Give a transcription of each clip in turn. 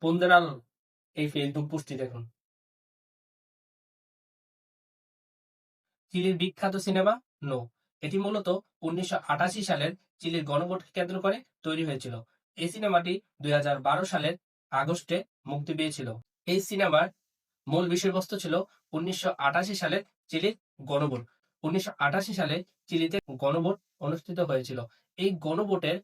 পন্দেরাল এই ফেসবুক পোস্টটি দেখুন। চিলির বিখ্যাত সিনেমা নো। এটি মূলত 1988 সালের চিলির গণভোটকে কেন্দ্র করে তৈরি হয়েছিল। এই সিনেমাটি 2012 সালের আগস্টে মুক্তি পেয়েছিল। এই সিনেমার মূল বিষয়বস্তু ছিল 1988 সালের চিলির গণভোট। 1988 সালে চিলিতে গণভোট অনুষ্ঠিত হয়েছিল। এই গণভোটের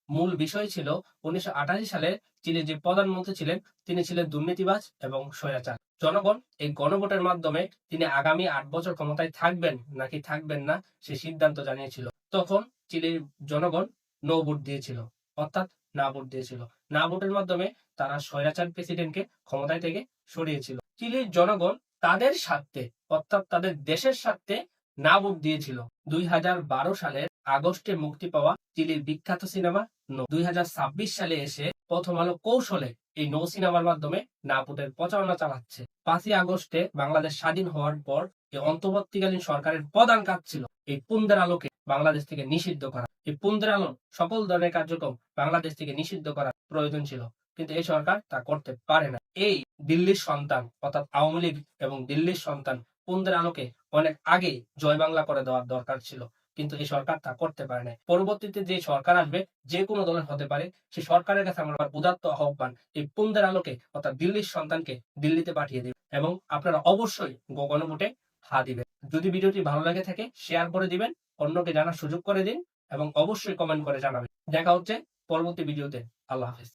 মূল বিষয় ছিল 1988 সালে চিলির যে প্রধানমন্ত্রী ছিলেন তিনি ছিলেন দুর্নীতিবাজ এবং স্বৈরাচার। জনগণ এই গণভোটের মাধ্যমে তিনি আগামী 8 বছর ক্ষমতায় থাকবেন নাকি থাকবেন না সে সিদ্ধান্ত জানিয়েছিল। তখন চিলির জনগণ নো ভোট দিয়েছিল, অর্থাৎ না ভোট দিয়েছিল। না ভোটের মাধ্যমে তারা স্বৈরাচার প্রেসিডেন্টকে ক্ষমতায় থেকে সরিয়েছিল। চিলির জনগণ তাদের স্বার্থে, অর্থাৎ তাদের দেশের স্বার্থে না ভোট দিয়েছিল। 2012 সালের আগস্টে মুক্তি পাওয়া চিলির বিখ্যাত সিনেমা নো 2026 সালে এসে প্রথম আলো কৌশলে এই নো সিনেমার মাধ্যমে না ভোটের প্রচারণা চালাচ্ছে। 5ই আগস্টে বাংলাদেশ স্বাধীন হওয়ার পর এই অন্তর্বর্তীকালীন সরকারের প্রধান কাজ ছিল এই পুন্দের আলোকে বাংলাদেশ থেকে নিষিদ্ধ করা। এই পুন্দের আলো সকল ধরনের কার্যক্রম বাংলাদেশ থেকে নিষিদ্ধ করার প্রয়োজন ছিল, কিন্তু এই সরকার তা করতে পারে না। এই দিল্লির সন্তান অর্থাৎ আওয়ামী লীগ এবং দিল্লির সন্তান পুন্দের আলোকে অনেক আগে জয় বাংলা করে দেওয়ার দরকার ছিল, কিন্তু এই সরকার তা করতে পারে না। পরবর্তীতে যে সরকার আসবে যে কোনো দলের হতে পারে, সেই সরকারের কাছে আমার উদাত্ত আহ্বান এই পুন্দের আলোকে অর্থাৎ দিল্লির সন্তানকে দিল্লিতে পাঠিয়ে দিবে এবং আপনারা অবশ্যই গণভোটে হা দিবেন। যদি ভিডিওটি ভালো লাগে থাকে শেয়ার করে দিবেন, অন্যকে জানার সুযোগ করে দিন এবং অবশ্যই কমেন্ট করে জানাবেন। দেখা হচ্ছে পরবর্তী ভিডিওতে। আল্লাহ হাফেজ।